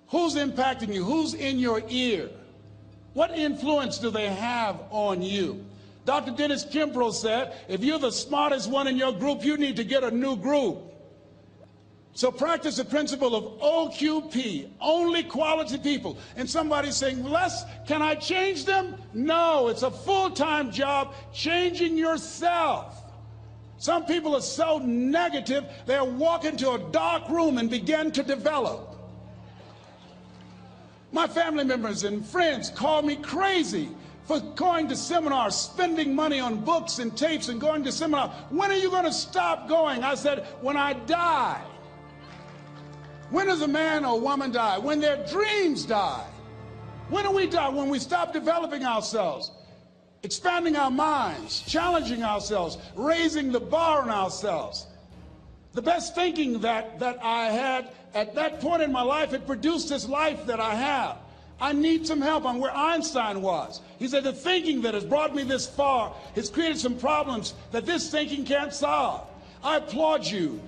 Who's impacting you? Who's in your ear? What influence do they have on you? Dr. Dennis Kimbrough said, if you're the smartest one in your group, you need to get a new group. So practice the principle of OQP, only quality people. And somebody's saying, Les, can I change them? No, it's a full-time job changing yourself. Some people are so negative, they'll walk into a dark room and begin to develop. My family members and friends call me crazy for going to seminars, spending money on books and tapes and going to seminars. When are you going to stop going? I said, when I die. When does a man or woman die? When their dreams die. When do we die? When we stop developing ourselves, expanding our minds, challenging ourselves, raising the bar on ourselves. The best thinking that I had at that point in my life, it produced this life that I have. I need some help. I'm where Einstein was. He said, the thinking that has brought me this far has created some problems that this thinking can't solve. I applaud you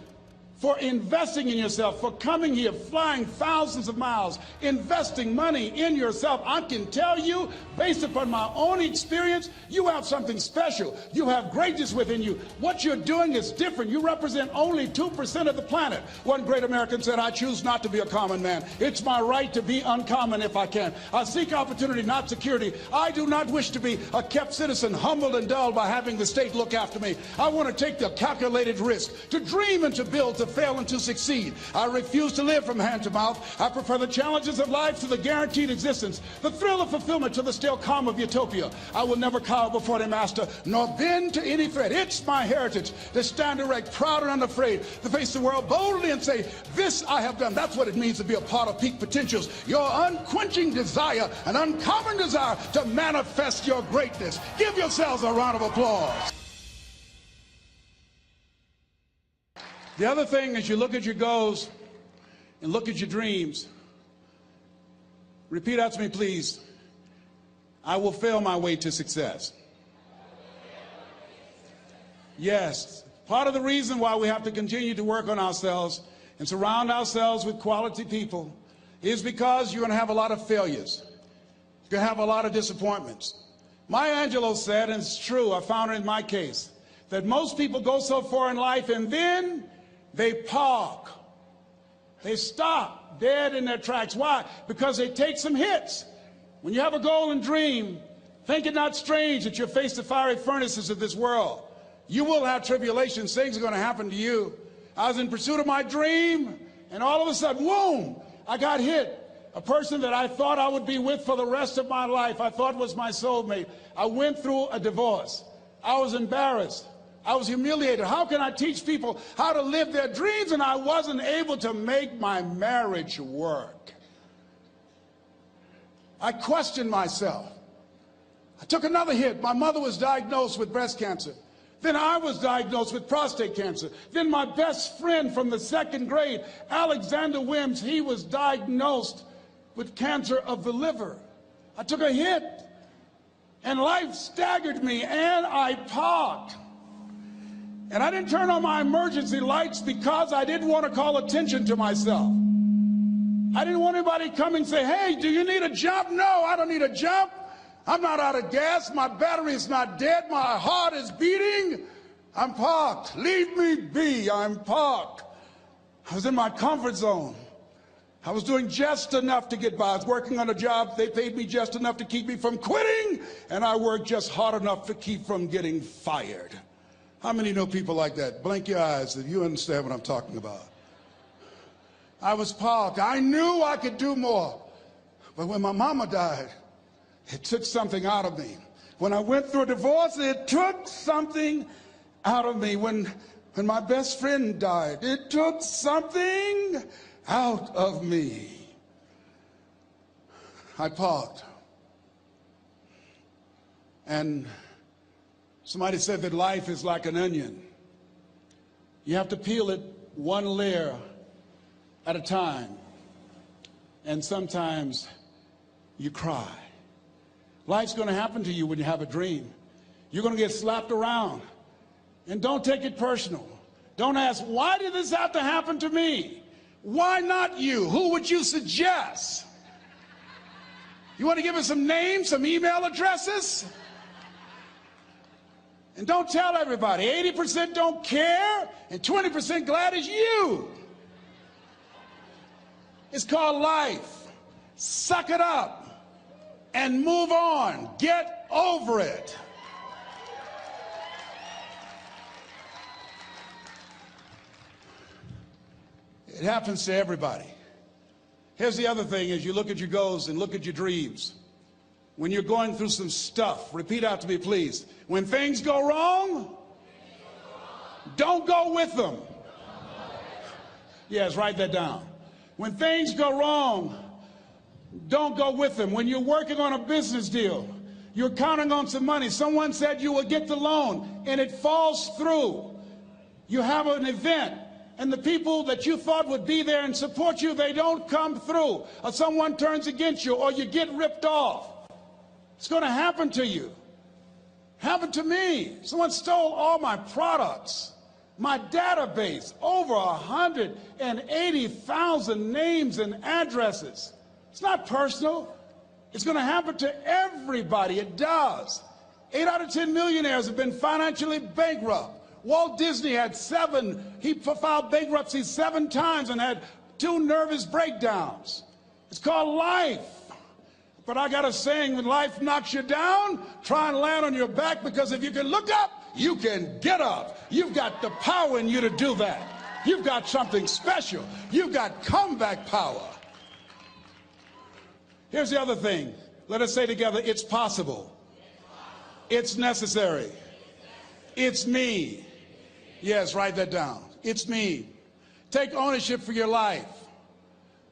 for investing in yourself, for coming here, flying thousands of miles, investing money in yourself. I can tell you, based upon my own experience, you have something special. You have greatness within you. What you're doing is different. You represent only 2% of the planet. One great American said, I choose not to be a common man. It's my right to be uncommon if I can. I seek opportunity, not security. I do not wish to be a kept citizen, humbled and dulled by having the state look after me. I want to take the calculated risk, to dream and to build, to fail and to succeed. I refuse to live from hand to mouth. I prefer the challenges of life to the guaranteed existence, the thrill of fulfillment to the still calm of utopia. I will never cower before the master, nor bend to any threat. It's my heritage to stand erect, proud and unafraid, to face the world boldly and say, this I have done. That's what it means to be a part of Peak Potentials. Your unquenching desire, an uncommon desire to manifest your greatness. Give yourselves a round of applause. The other thing is, you look at your goals and look at your dreams. Repeat out to me, please. I will fail my way to success. Yes, part of the reason why we have to continue to work on ourselves and surround ourselves with quality people is because you're going to have a lot of failures. You're going to have a lot of disappointments. Maya Angelou said, and it's true, I found it in my case, that most people go so far in life and then they park. They stop dead in their tracks. Why? Because they take some hits. When you have a goal and dream, think it not strange that you face the fiery furnaces of this world. You will have tribulations. Things are going to happen to you. I was in pursuit of my dream, and all of a sudden, boom, I got hit. A person that I thought I would be with for the rest of my life, I thought was my soulmate. I went through a divorce. I was embarrassed. I was humiliated. How can I teach people how to live their dreams? And I wasn't able to make my marriage work. I questioned myself. I took another hit. My mother was diagnosed with breast cancer. Then I was diagnosed with prostate cancer. Then my best friend from the second grade, Alexander Wims, he was diagnosed with cancer of the liver. I took a hit, and life staggered me, and I parked. And I didn't turn on my emergency lights because I didn't want to call attention to myself. I didn't want anybody to come and say, hey, do you need a jump? No, I don't need a jump. I'm not out of gas. My battery is not dead. My heart is beating. I'm parked. Leave me be. I'm parked. I was in my comfort zone. I was doing just enough to get by. I was working on a job. They paid me just enough to keep me from quitting, and I worked just hard enough to keep from getting fired. How many know people like that? Blink your eyes if you understand what I'm talking about. I was parked. I knew I could do more. But when my mama died, it took something out of me. When I went through a divorce, it took something out of me. When my best friend died, it took something out of me. I parked. And somebody said that life is like an onion. You have to peel it one layer at a time. And sometimes you cry. Life's going to happen to you when you have a dream. You're going to get slapped around. And don't take it personal. Don't ask, why did this have to happen to me? Why not you? Who would you suggest? You want to give us some names, some email addresses? And don't tell everybody. 80% don't care, and 20% glad it's you. It's called life. Suck it up and move on. Get over it. It happens to everybody. Here's the other thing: as you look at your goals and look at your dreams, when you're going through some stuff, repeat out to me, please. When things go wrong, don't go with them. Yes, write that down. When things go wrong, don't go with them. When you're working on a business deal, you're counting on some money. Someone said you will get the loan, and it falls through. You have an event, and the people that you thought would be there and support you, they don't come through. Or someone turns against you, or you get ripped off. It's going to happen to you. Happened to me. Someone stole all my products, my database, over 180,000 names and addresses. It's not personal. It's going to happen to everybody. It does. 8 out of 10 millionaires have been financially bankrupt. Walt Disney had 7. He filed bankruptcy 7 times and had 2 nervous breakdowns. It's called life. But I got a saying: when life knocks you down, try and land on your back, because if you can look up, you can get up. You've got the power in you to do that. You've got something special. You've got comeback power. Here's the other thing. Let us say together: it's possible. It's necessary. It's me. Yes, write that down. It's me. Take ownership for your life.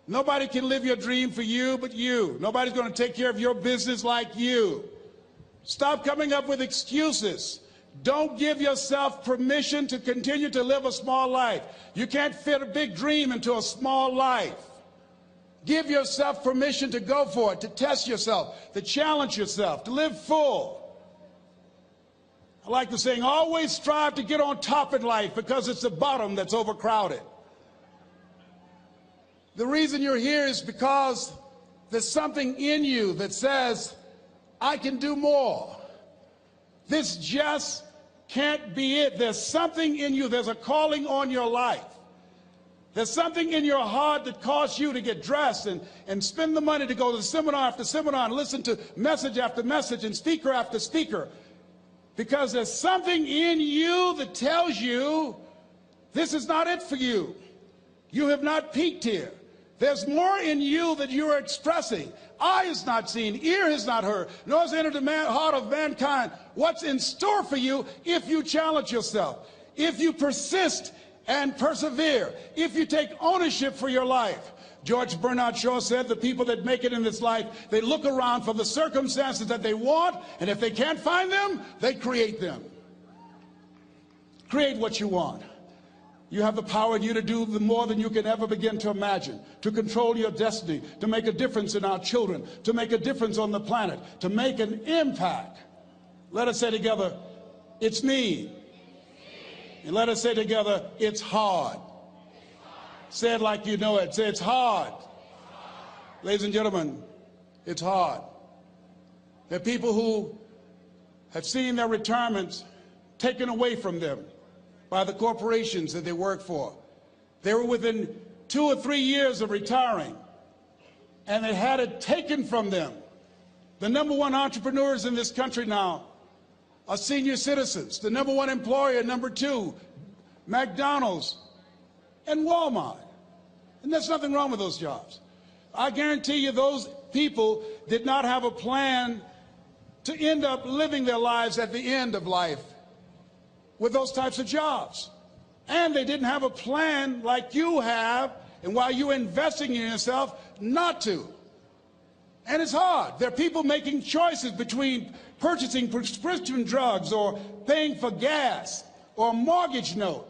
Nobody can live your dream for you but you. Nobody's going to take care of your business like you. Stop coming up with excuses. Don't give yourself permission to continue to live a small life. You can't fit a big dream into a small life. Give yourself permission to go for it, to test yourself, to challenge yourself, to live full. I like the saying: always strive to get on top in life, because it's the bottom that's overcrowded. The reason you're here is because there's something in you that says, I can do more. This just can't be it. There's something in you. There's a calling on your life. There's something in your heart that caused you to get dressed and spend the money to go to seminar after seminar and listen to message after message and speaker after speaker. Because there's something in you that tells you this is not it for you. You have not peaked here. There's more in you that you are expressing. Eye has not seen, ear has not heard, nor has entered the heart of mankind what's in store for you if you challenge yourself, if you persist and persevere, if you take ownership for your life. George Bernard Shaw said the people that make it in this life, they look around for the circumstances that they want, and if they can't find them, they create them. Create what you want. You have the power in you to do more than you can ever begin to imagine, to control your destiny, to make a difference in our children, to make a difference on the planet, to make an impact. Let us say together, it's me. And let us say together, it's hard. Say it like you know it. Say, it's hard. Ladies and gentlemen, it's hard. There are people who have seen their retirements taken away from them by the corporations that they work for. They were within 2 or 3 years of retiring, and they had it taken from them. The #1 entrepreneurs in this country now are senior citizens. The #1 employer, #2, McDonald's and Walmart. And there's nothing wrong with those jobs. I guarantee you those people did not have a plan to end up living their lives at the end of life with those types of jobs. And they didn't have a plan like you have, and while you're investing in yourself, not to. And it's hard. There are people making choices between purchasing prescription drugs or paying for gas or a mortgage note.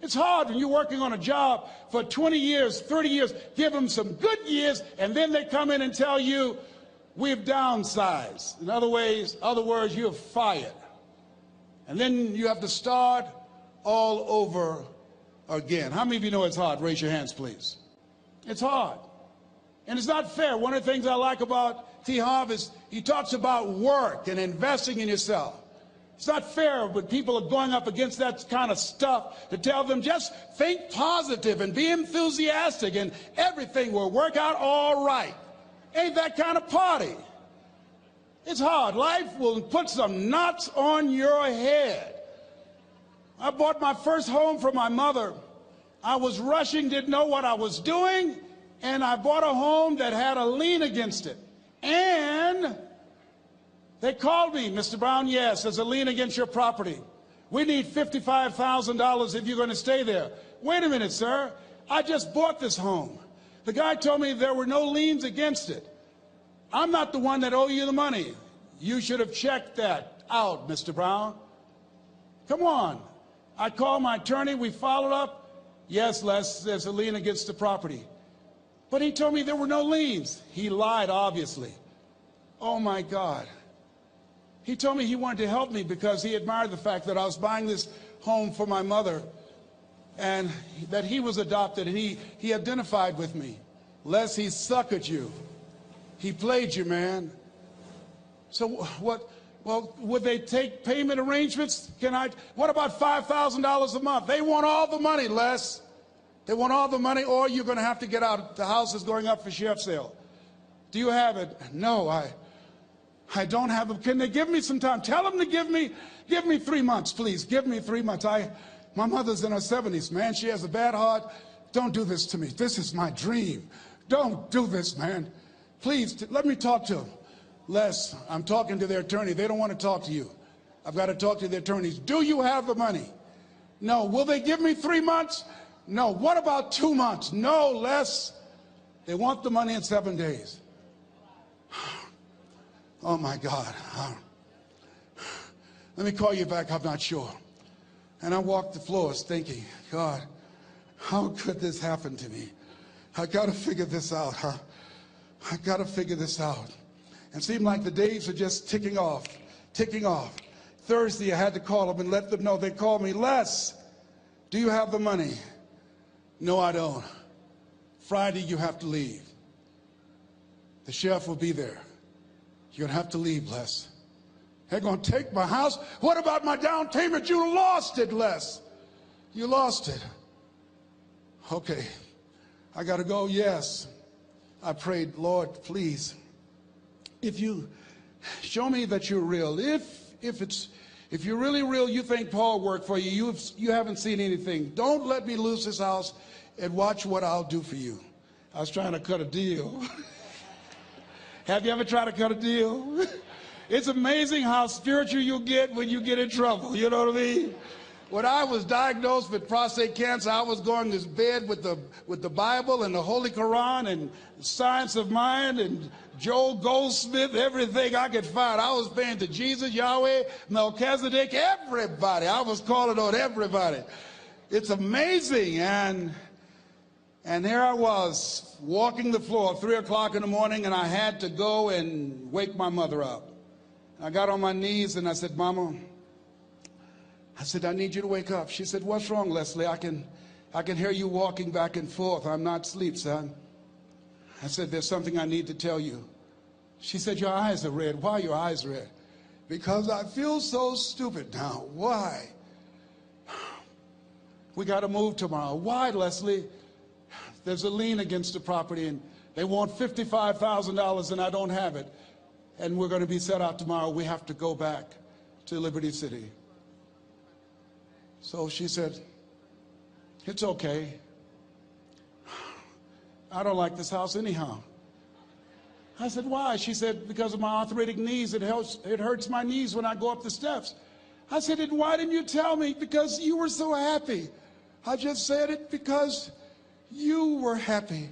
It's hard when you're working on a job for 20 years, 30 years, give them some good years, and then they come in and tell you, we've downsized. In other words, you're fired. And then you have to start all over again. How many of you know it's hard? Raise your hands, please. It's hard. And it's not fair. One of the things I like about T. Harv is he talks about work and investing in yourself. It's not fair when people are going up against that kind of stuff to tell them just think positive and be enthusiastic and everything will work out all right. Ain't that kind of party. It's hard. Life will put some knots on your head. I bought my first home for my mother. I was rushing, didn't know what I was doing, and I bought a home that had a lien against it. And they called me, Mr. Brown, yes, there's a lien against your property. We need $55,000 if you're going to stay there. Wait a minute, sir. I just bought this home. The guy told me there were no liens against it. I'm not the one that owe you the money. You should have checked that out, Mr. Brown. Come on. I called my attorney. We followed up. Yes, Les, there's a lien against the property. But he told me there were no liens. He lied, obviously. Oh, my God. He told me he wanted to help me because he admired the fact that I was buying this home for my mother and that he was adopted, and he identified with me. Les, he suckered you. He played you, man. So what? Well, would they take payment arrangements? What about $5,000 a month? They want all the money, Les. They want all the money, or you're going to have to get out. The house is going up for sheriff sale. Do you have it? No, I don't have it. Can they give me some time? Tell them to give me 3 months, please. Give me 3 months. My mother's in her 70s, man. She has a bad heart. Don't do this to me. This is my dream. Don't do this, man. Please, let me talk to them. Les, I'm talking to their attorney. They don't want to talk to you. I've got to talk to the attorneys. Do you have the money? No. Will they give me 3 months? No. What about 2 months? No, Les. They want the money in 7 days. Oh, my God. Let me call you back. I'm not sure. And I walked the floors thinking, God, how could this happen to me? I got to figure this out, huh? I got to figure this out. And it seemed like the days are just ticking off, ticking off. Thursday, I had to call them and let them know. They called me, Les, do you have the money? No, I don't. Friday, you have to leave. The sheriff will be there. You're going to have to leave, Les. They're going to take my house. What about my down payment? You lost it, Les. You lost it. Okay. I got to go. Yes. I prayed, Lord, please, if you show me that you're real, if you're really real, you think Paul worked for you, you haven't seen anything. Don't let me lose this house and watch what I'll do for you. I was trying to cut a deal. Have you ever tried to cut a deal? It's amazing how spiritual you get when you get in trouble. You know what I mean? When I was diagnosed with prostate cancer, I was going to bed with the Bible and the Holy Quran and Science of Mind and Joel Goldsmith, everything I could find. I was praying to Jesus, Yahweh, Melchizedek, everybody. I was calling on everybody. It's amazing. And here I was walking the floor at 3 o'clock in the morning, and I had to go and wake my mother up. I got on my knees and I said, Mama, I said, I need you to wake up. She said, what's wrong, Leslie? I can hear you walking back and forth. I'm not asleep, son. I said, there's something I need to tell you. She said, your eyes are red. Why are your eyes red? Because I feel so stupid now. Why? We got to move tomorrow. Why, Leslie? There's a lien against the property, and they want $55,000, and I don't have it. And we're going to be set out tomorrow. We have to go back to Liberty City. So she said, it's okay. I don't like this house anyhow. I said, why? She said, because of my arthritic knees. It hurts my knees when I go up the steps. I said, and why didn't you tell me? Because you were so happy. I just said it because you were happy.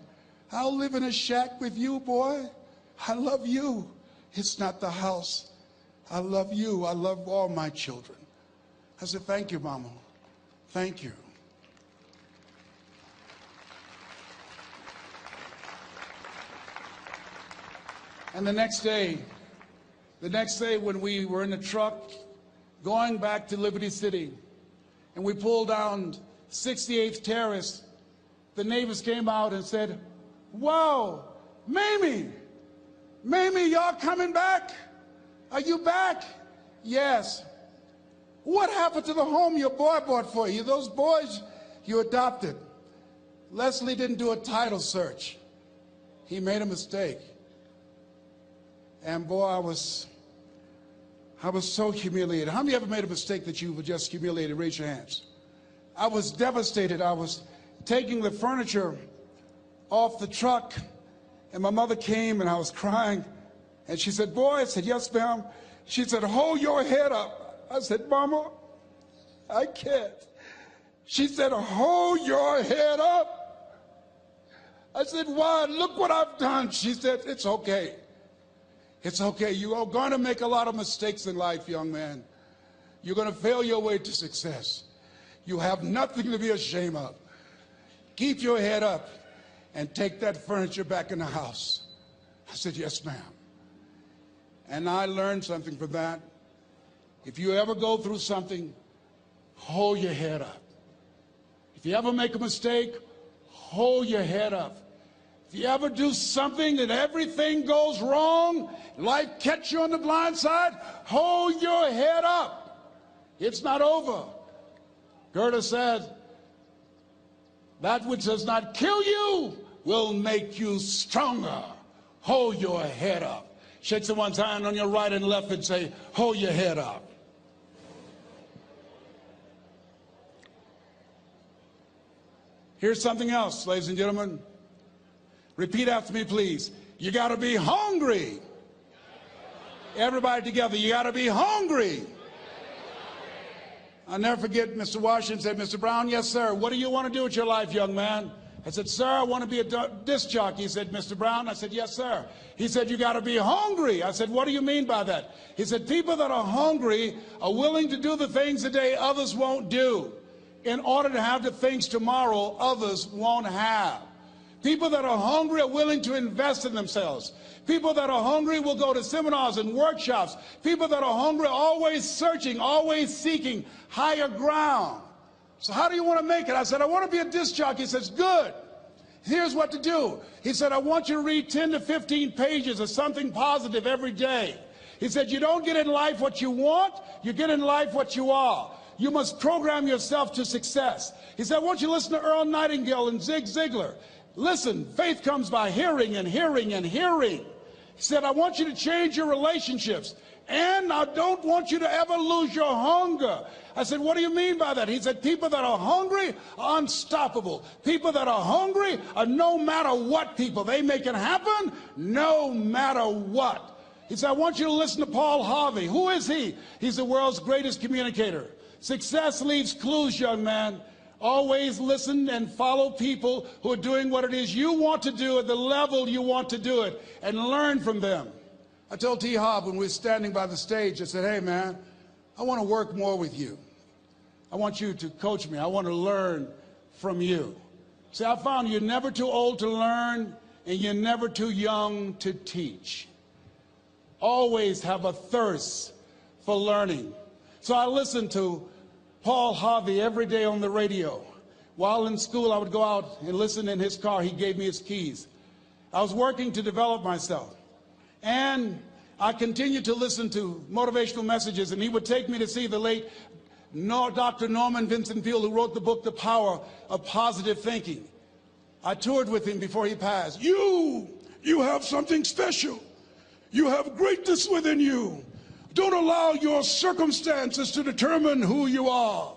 I'll live in a shack with you, boy. I love you. It's not the house. I love you. I love all my children. I said, thank you, Mama. Thank you. And the next day when we were in the truck going back to Liberty City, and we pulled down 68th Terrace, the neighbors came out and said, "Whoa, Mamie, Mamie, y'all coming back? Are you back?" "Yes." "What happened to the home your boy bought for you? Those boys you adopted?" Leslie didn't do a title search. He made a mistake. And boy, I was so humiliated. How many ever made a mistake that you were just humiliated? Raise your hands. I was devastated. I was taking the furniture off the truck, and my mother came, and I was crying. And she said, "Boy," I said, "Yes, ma'am." She said, "Hold your head up." I said, "Mama, I can't." She said, "Hold your head up." I said, "Why? Look what I've done." She said, "It's okay. It's okay. You are going to make a lot of mistakes in life, young man. You're going to fail your way to success. You have nothing to be ashamed of. Keep your head up and take that furniture back in the house." I said, "Yes, ma'am." And I learned something from that. If you ever go through something, hold your head up. If you ever make a mistake, hold your head up. If you ever do something that everything goes wrong, life catch you on the blind side, hold your head up. It's not over. Goethe said, "That which does not kill you will make you stronger." Hold your head up. Shake someone's hand on your right and left and say, "Hold your head up." Here's something else, ladies and gentlemen. Repeat after me, please. You got to be hungry. Everybody together, you got to be hungry. I'll never forget Mr. Washington said, "Mr. Brown, yes, sir. What do you want to do with your life, young man?" I said, "Sir, I want to be a disc jockey." He said, "Mr. Brown?" I said, "Yes, sir." He said, "You got to be hungry." I said, "What do you mean by that?" He said, "People that are hungry are willing to do the things today others won't do in order to have the things tomorrow others won't have. People that are hungry are willing to invest in themselves. People that are hungry will go to seminars and workshops. People that are hungry are always searching, always seeking higher ground." So how do you want to make it? I said, "I want to be a disc jockey." He says, "Good. Here's what to do." He said, "I want you to read 10 to 15 pages of something positive every day." He said, "You don't get in life what you want, you get in life what you are. You must program yourself to success." He said, "I want you to listen to Earl Nightingale and Zig Ziglar. Listen, faith comes by hearing and hearing and hearing." He said, "I want you to change your relationships, and I don't want you to ever lose your hunger." I said, "What do you mean by that?" He said, "People that are hungry are unstoppable. People that are hungry are no matter what people. They make it happen no matter what." He said, "I want you to listen to Paul Harvey." Who is he? He's the world's greatest communicator. Success leaves clues, young man. Always listen and follow people who are doing what it is you want to do at the level you want to do it, and learn from them. I told T. Hobb when we were standing by the stage, I said, "Hey, man, I want to work more with you. I want you to coach me. I want to learn from you." See, I found you're never too old to learn, and you're never too young to teach. Always have a thirst for learning. So I listened to Paul Harvey every day on the radio. While in school, I would go out and listen in his car. He gave me his keys. I was working to develop myself. And I continued to listen to motivational messages, and he would take me to see the late Dr. Norman Vincent Peale, who wrote the book, The Power of Positive Thinking. I toured with him before he passed. You have something special. You have greatness within you. Don't allow your circumstances to determine who you are.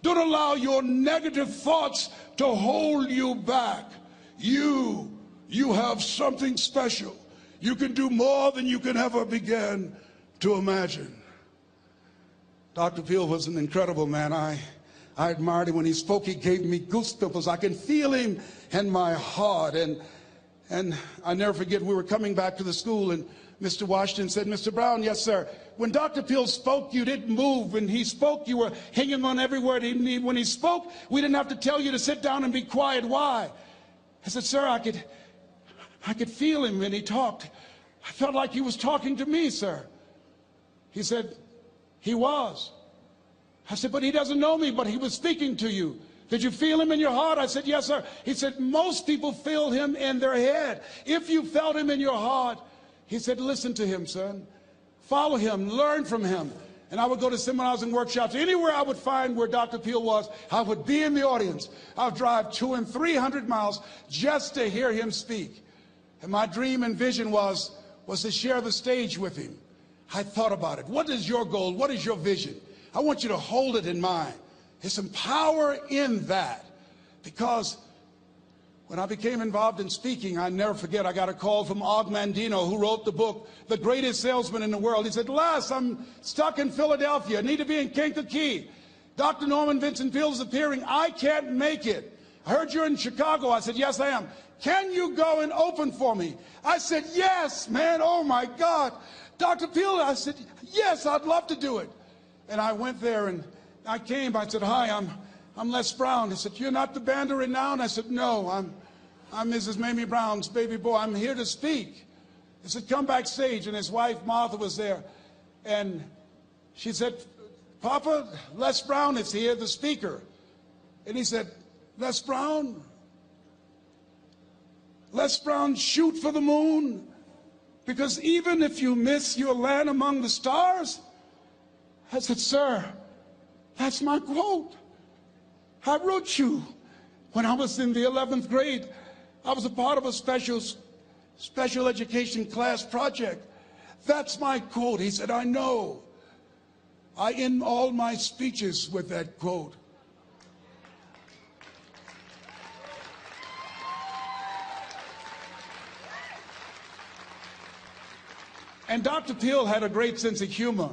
Don't allow your negative thoughts to hold you back. You have something special. You can do more than you can ever begin to imagine. Dr. Peale was an incredible man. I admired him. When he spoke, he gave me goosebumps. I can feel him in my heart. And I never forget, we were coming back to the school, and Mr. Washington said, "Mr. Brown," "Yes, sir." "When Dr. Peale spoke, you didn't move. When he spoke, you were hanging on every word. When he spoke, we didn't have to tell you to sit down and be quiet. Why?" I said, "Sir, I could feel him when he talked. I felt like he was talking to me, sir." He said, "He was." I said, "But he doesn't know me, but he was speaking to you." Did you feel him in your heart? I said, yes, sir. He said, most people feel him in their head. If you felt him in your heart, he said, listen to him, son. Follow him, learn from him. And I would go to seminars and workshops. Anywhere I would find where Dr. Peale was, I would be in the audience. I would drive 200 and 300 miles just to hear him speak. And my dream and vision was to share the stage with him. I thought about it. What is your goal? What is your vision? I want you to hold it in mind. There's some power in that, because when I became involved in speaking, I never forget, I got a call from Og Mandino, who wrote the book, The Greatest Salesman in the World. He said, Les, I'm stuck in Philadelphia. I need to be in Kankakee. Dr. Norman Vincent Peale is appearing. I can't make it. I heard you're in Chicago. I said, yes, I am. Can you go and open for me? I said, yes, man. Oh, my God. Dr. Peale, I said, yes, I'd love to do it. And I went there and I came. I said, hi, I'm Les Brown. He said, you're not the band of renown? I said, no, I'm Mrs. Mamie Brown's baby boy. I'm here to speak. He said, come backstage. And his wife, Martha, was there. And she said, Papa, Les Brown is here, the speaker. And he said, Les Brown? Les Brown, shoot for the moon? Because even if you miss, you'll land among the stars? I said, sir, that's my quote. I wrote you when I was in the 11th grade. I was a part of a special education class project. That's my quote. He said, I know. I end all my speeches with that quote. And Dr. Peale had a great sense of humor.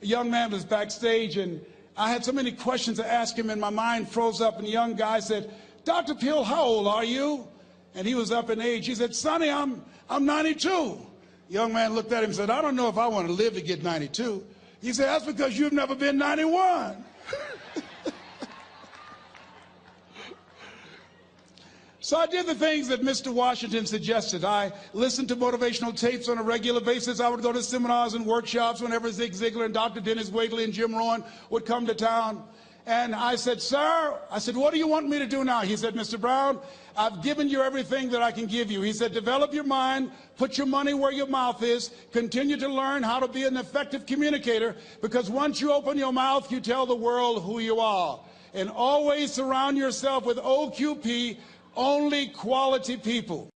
A young man was backstage, and I had so many questions to ask him, and my mind froze up, and the young guy said, Dr. Peale, how old are you? And he was up in age. He said, Sonny, I'm 92. The young man looked at him and said, I don't know if I want to live to get 92. He said, that's because you've never been 91. So I did the things that Mr. Washington suggested. I listened to motivational tapes on a regular basis. I would go to seminars and workshops whenever Zig Ziglar and Dr. Dennis Waitley and Jim Rohn would come to town. And I said, sir, what do you want me to do now? He said, Mr. Brown, I've given you everything that I can give you. He said, develop your mind, put your money where your mouth is, continue to learn how to be an effective communicator, because once you open your mouth, you tell the world who you are. And always surround yourself with OQP, only quality people.